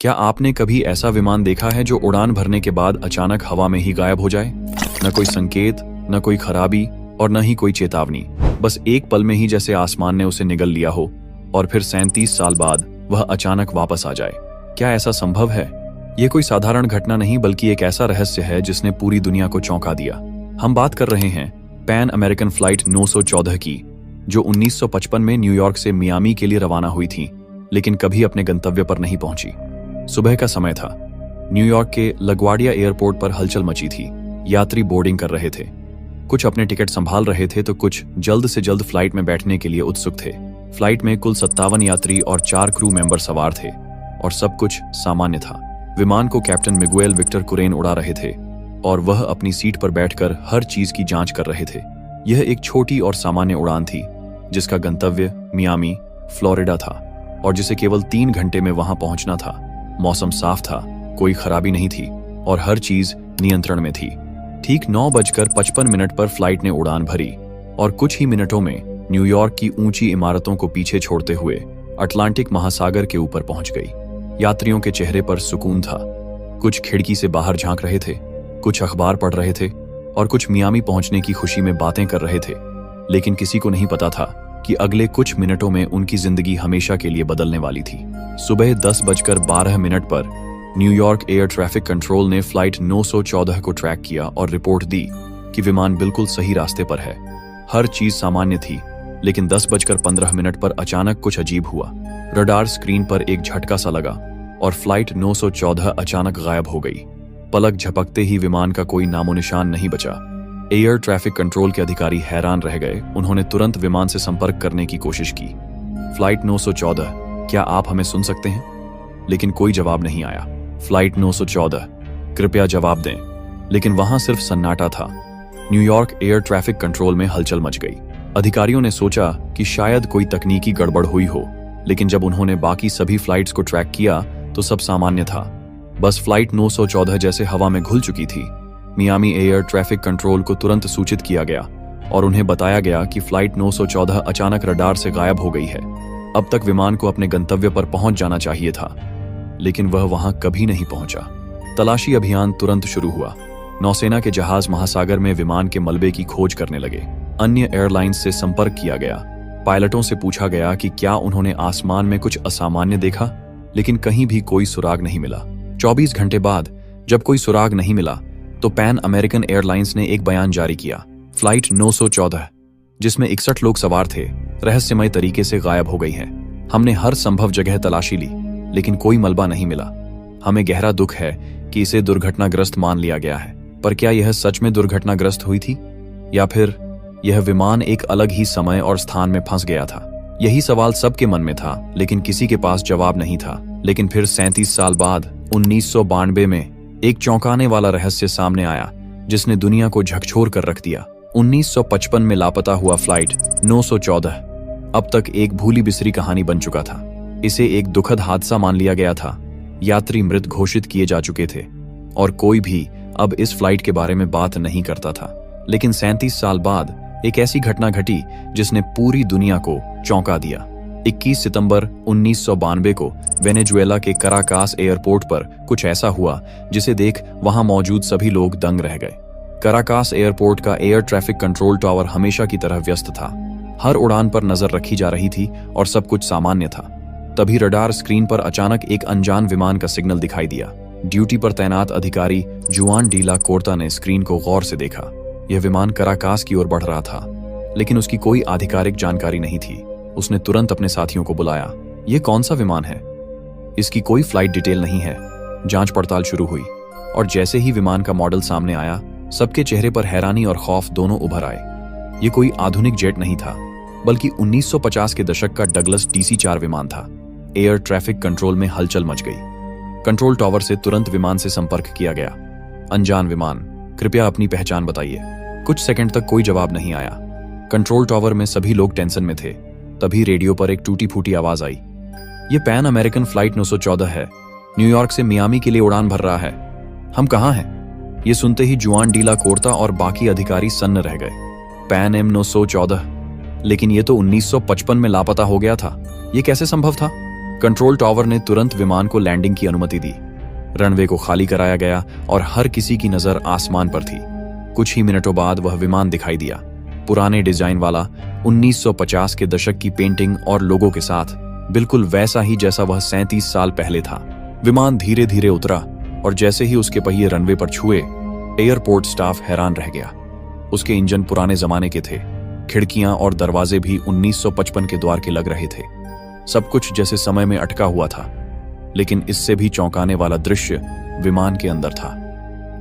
क्या आपने कभी ऐसा विमान देखा है जो उड़ान भरने के बाद अचानक हवा में ही गायब हो जाए? न कोई संकेत, न कोई खराबी और न ही कोई चेतावनी। बस एक पल में ही जैसे आसमान ने उसे निगल लिया हो और फिर 37 साल बाद वह अचानक वापस आ जाए। क्या ऐसा संभव है? ये कोई साधारण घटना नहीं बल्कि एक ऐसा रहस्य है जिसने पूरी दुनिया को चौंका दिया। हम बात कर रहे हैं पैन अमेरिकन फ्लाइट 914 की, जो 1955 में न्यूयॉर्क से मियामी के लिए रवाना हुई थी, लेकिन कभी अपने गंतव्य पर नहीं पहुंची। सुबह का समय था। न्यूयॉर्क के लगवाडिया एयरपोर्ट पर हलचल मची थी। यात्री बोर्डिंग कर रहे थे। कुछ अपने टिकट संभाल रहे थे तो कुछ जल्द से जल्द फ्लाइट में बैठने के लिए उत्सुक थे। फ्लाइट में कुल 57 यात्री और 4 क्रू मेंबर सवार थे और सब कुछ सामान्य था। विमान को कैप्टन मिगुएल विक्टर कुरेन उड़ा रहे थे और वह अपनी सीट पर बैठकर हर चीज की जांच कर रहे थे। यह एक छोटी और सामान्य उड़ान थी जिसका गंतव्य मियामी, फ्लोरिडा था और जिसे केवल 3 घंटे में वहां पहुंचना था। मौसम साफ था, कोई खराबी नहीं थी और हर चीज नियंत्रण में थी। ठीक 9:55 पर फ्लाइट ने उड़ान भरी और कुछ ही मिनटों में न्यूयॉर्क की ऊंची इमारतों को पीछे छोड़ते हुए अटलांटिक महासागर के ऊपर पहुंच गई। यात्रियों के चेहरे पर सुकून था। कुछ खिड़की से बाहर झांक रहे थे, कुछ अखबार पढ़ रहे थे और कुछ मियामी पहुंचने की खुशी में बातें कर रहे थे। लेकिन किसी को नहीं पता था कि अगले कुछ मिनटों में उनकी जिंदगी हमेशा के लिए बदलने वाली थी। सुबह 10:12 पर न्यूयॉर्क एयर ट्रैफिक कंट्रोल ने फ्लाइट 914 को ट्रैक किया और रिपोर्ट दी कि विमान बिल्कुल सही रास्ते पर है। हर चीज सामान्य थी, लेकिन 10:15 पर अचानक कुछ अजीब हुआ। रडार स्क्रीन पर एक झटका सा लगा और फ्लाइट 914 अचानक गायब हो गई। पलक झपकते ही विमान का कोई नामो निशान नहीं बचा। एयर ट्रैफिक कंट्रोल के अधिकारी हैरान रह गए। उन्होंने तुरंत विमान से संपर्क करने की कोशिश की। फ्लाइट 914, क्या आप हमें सुन सकते हैं? लेकिन कोई जवाब नहीं आया। फ्लाइट 914, कृपया जवाब दें। लेकिन वहां सिर्फ सन्नाटा था। न्यूयॉर्क एयर ट्रैफिक कंट्रोल में हलचल मच गई। अधिकारियों ने सोचा कि शायद कोई तकनीकी गड़बड़ हुई हो, लेकिन जब उन्होंने बाकी सभी फ्लाइट्स को ट्रैक किया तो सब सामान्य था। बस फ्लाइट 914 जैसे हवा में घुल चुकी थी। मियामी एयर ट्रैफिक कंट्रोल को तुरंत सूचित किया गया और उन्हें बताया गया कि फ्लाइट 914 अचानक रडार से गायब हो गई है। अब तक विमान को अपने गंतव्य पर पहुंच जाना चाहिए था, लेकिन वह वहां कभी नहीं पहुंचा। तलाशी अभियान तुरंत शुरू हुआ। नौसेना के जहाज महासागर में विमान के मलबे की खोज करने लगे। अन्य एयरलाइंस से संपर्क किया गया। पायलटों से पूछा गया कि क्या उन्होंने आसमान में कुछ असामान्य देखा, लेकिन कहीं भी कोई सुराग नहीं मिला। 24 घंटे बाद जब कोई सुराग नहीं मिला तो पैन अमेरिकन एयरलाइंस ने एक बयान जारी किया। फ्लाइट 914, जिसमें 61 लोग सवार थे, रहस्यमय तरीके से गायब हो गई है। हमने हर संभव जगह तलाशी ली, लेकिन कोई मलबा नहीं मिला। हमें गहरा दुख है कि इसे दुर्घटनाग्रस्त मान लिया गया है। पर क्या यह सच में दुर्घटनाग्रस्त हुई थी, या फिर यह विमान एक अलग ही समय और स्थान में फंस गया था? यही सवाल सबके मन में था, लेकिन किसी के पास जवाब नहीं था। लेकिन फिर 37 साल बाद 1992 में एक चौंकाने वाला रहस्य सामने आया जिसने दुनिया को झकझोर कर रख दिया। 1955 में लापता हुआ फ्लाइट 914 अब तक एक भूली बिसरी कहानी बन चुका था। इसे एक दुखद हादसा मान लिया गया था। यात्री मृत घोषित किए जा चुके थे और कोई भी अब इस फ्लाइट के बारे में बात नहीं करता था। लेकिन 37 साल बाद एक ऐसी घटना घटी जिसने पूरी दुनिया को चौंका दिया। 21 सितंबर 1992 को वेनेजुएला के कराकास एयरपोर्ट पर कुछ ऐसा हुआ जिसे देख वहां मौजूद सभी लोग दंग रह गए। कराकास एयरपोर्ट का एयर ट्रैफिक कंट्रोल टावर हमेशा की तरह व्यस्त था। हर उड़ान पर नजर रखी जा रही थी और सब कुछ सामान्य था। तभी रडार स्क्रीन पर अचानक एक अनजान विमान का सिग्नल दिखाई दिया। ड्यूटी पर तैनात अधिकारी जुआन डी ला कोर्ता ने स्क्रीन को गौर से देखा। यह विमान कराकास की ओर बढ़ रहा था, लेकिन उसकी कोई आधिकारिक जानकारी नहीं थी। उसने तुरंत अपने साथियों को बुलाया। यह कौन सा विमान है? इसकी कोई फ्लाइट डिटेल नहीं है। जांच पड़ताल शुरू हुई और जैसे ही विमान का मॉडल सामने आया, सबके चेहरे पर हैरानी और खौफ दोनों उभर आए। यह कोई आधुनिक जेट नहीं था, बल्कि 1950 के दशक का डगलस DC-4 विमान था। एयर ट्रैफिक कंट्रोल में हलचल मच गई। कंट्रोल टावर से तुरंत विमान से संपर्क किया गया। अनजान विमान, कृपया अपनी पहचान बताइए। कुछ सेकंड तक कोई जवाब नहीं आया। कंट्रोल टावर में सभी लोग टेंशन में थे। तभी रेडियो पर एक टूटी फूटी आवाज आई। ये पैन अमेरिकन फ्लाइट 914 है, न्यूयॉर्क से मियामी के लिए उड़ान भर रहा है। हम कहाँ हैं? ये सुनते ही जुआन डी ला कोर्ता और बाकी अधिकारी सन्न रह गए। पैन एम 914, लेकिन ये तो 1955 में लापता हो गया था। ये कैसे संभव था? कंट्रोल टावर ने तुरंत विमान को लैंडिंग की अनुमति दी। रनवे को खाली कराया गया और हर किसी की नजर आसमान पर थी। कुछ ही मिनटों बाद वह विमान दिखाई दिया, पुराने डिजाइन वाला, 1950 के दशक की पेंटिंग और लोगों के साथ, बिल्कुल वैसा ही जैसा वह 37 साल पहले था। विमान धीरे धीरे उतरा और जैसे ही उसके पहिए रनवे पर छुए, एयरपोर्ट स्टाफ हैरान रह गया। उसके इंजन पुराने जमाने के थे, खिड़कियां और दरवाजे भी 1955 के द्वार के लग रहे थे। सब कुछ जैसे समय में अटका हुआ था। लेकिन इससे भी चौंकाने वाला दृश्य विमान के अंदर था।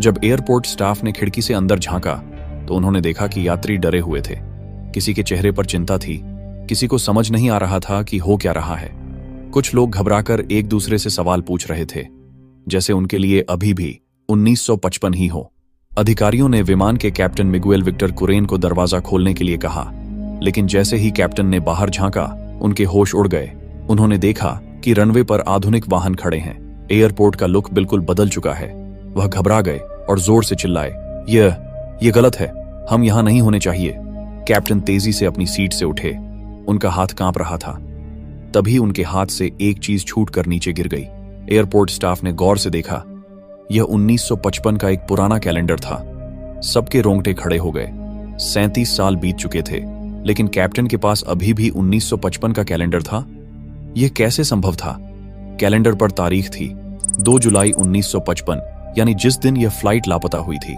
जब एयरपोर्ट स्टाफ ने खिड़की से अंदर झांका तो उन्होंने देखा कि यात्री डरे हुए थे। किसी के चेहरे पर चिंता थी, किसी को समझ नहीं आ रहा था कि हो क्या रहा है। कुछ लोग घबराकर एक दूसरे से सवाल पूछ रहे थे, जैसे उनके लिए अभी भी 1955 ही हो। अधिकारियों ने विमान के कैप्टन मिगुएल विक्टर कुरेन को दरवाजा खोलने के लिए कहा, लेकिन जैसे ही कैप्टन ने बाहर झांका, उनके होश उड़ गए। उन्होंने देखा कि रनवे पर आधुनिक वाहन खड़े हैं। एयरपोर्ट का लुक बिल्कुल बदल चुका है। वह घबरा गए और जोर से चिल्लाए, यह गलत है, हम यहां नहीं होने चाहिए। कैप्टन तेजी से अपनी सीट से उठे, उनका हाथ कांप रहा था। तभी उनके हाथ से एक चीज छूटकर नीचे गिर गई। एयरपोर्ट स्टाफ ने गौर से देखा, यह 1955 का एक पुराना कैलेंडर था। सबके रोंगटे खड़े हो गए। 37 साल बीत चुके थे, लेकिन कैप्टन के पास अभी भी 1955 का कैलेंडर था। यह कैसे संभव था? कैलेंडर पर तारीख थी 2 जुलाई 1955, यानी जिस दिन यह फ्लाइट लापता हुई थी।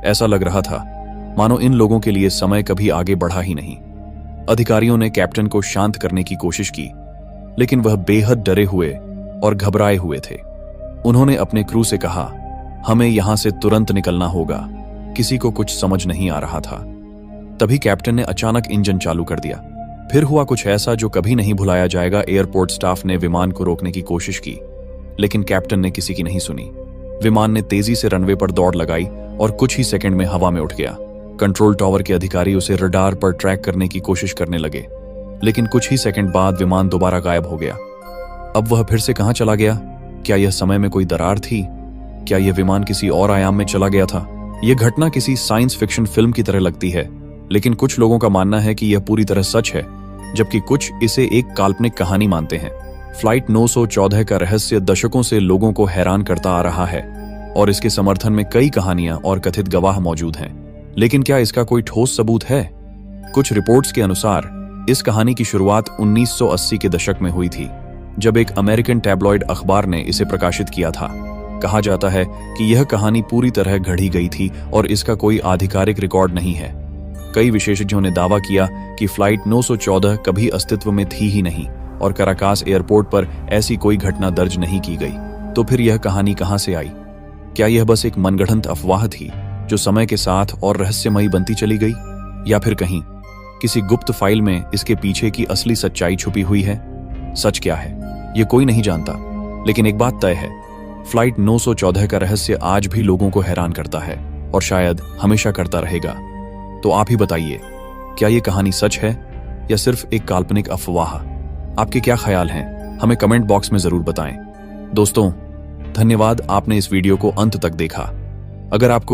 ऐसा लग रहा था मानो इन लोगों के लिए समय कभी आगे बढ़ा ही नहीं। अधिकारियों ने कैप्टन को शांत करने की कोशिश की, लेकिन वह बेहद डरे हुए और घबराए हुए थे। उन्होंने अपने क्रू से कहा, हमें यहां से तुरंत निकलना होगा। किसी को कुछ समझ नहीं आ रहा था। तभी कैप्टन ने अचानक इंजन चालू कर दिया। फिर हुआ कुछ ऐसा जो कभी नहीं भुलाया जाएगा। एयरपोर्ट स्टाफ ने विमान को रोकने की कोशिश की, लेकिन कैप्टन ने किसी की नहीं सुनी। विमान ने तेजी से रनवे पर दौड़ लगाई और कुछ ही सेकंड में हवा में उठ गया। कंट्रोल टावर के अधिकारी उसे रडार पर ट्रैक करने की कोशिश करने लगे, लेकिन कुछ ही सेकंड बाद विमान दोबारा गायब हो गया। अब वह फिर से कहां चला गया? क्या यह समय में कोई दरार थी? क्या यह विमान किसी और आयाम में चला गया था? यह घटना किसी साइंस फिक्शन फिल्म की तरह लगती है, लेकिन कुछ लोगों का मानना है कि यह पूरी तरह सच है, जबकि कुछ इसे एक काल्पनिक कहानी मानते हैं। फ्लाइट 914 का रहस्य दशकों से लोगों को हैरान करता आ रहा है और इसके समर्थन में कई कहानियां और कथित गवाह मौजूद हैं। लेकिन क्या इसका कोई ठोस सबूत है? कुछ रिपोर्ट्स के अनुसार इस कहानी की शुरुआत 1980 के दशक में हुई थी, जब एक अमेरिकन टैब्लॉइड अखबार ने इसे प्रकाशित किया था। कहा जाता है कि यह कहानी पूरी तरह गढ़ी गई थी और इसका कोई आधिकारिक रिकॉर्ड नहीं है। कई विशेषज्ञों ने दावा किया कि फ्लाइट 914 कभी अस्तित्व में थी ही नहीं और कराकास एयरपोर्ट पर ऐसी कोई घटना दर्ज नहीं की गई। तो फिर यह कहानी कहां से आई? क्या यह बस एक मनगढ़ंत अफवाह थी जो समय के साथ और रहस्यमयी बनती चली गई, या फिर कहीं किसी गुप्त फाइल में इसके पीछे की असली सच्चाई छुपी हुई है? सच क्या है यह कोई नहीं जानता, लेकिन एक बात तय है, फ्लाइट 914 का रहस्य आज भी लोगों को हैरान करता है और शायद हमेशा करता रहेगा। तो आप ही बताइए, क्या यह कहानी सच है या सिर्फ एक काल्पनिक अफवाह? आपके क्या ख्याल हैं? हमें कमेंट बॉक्स में जरूर बताएं। दोस्तों, धन्यवाद, आपने इस वीडियो को अंत तक देखा। अगर आपको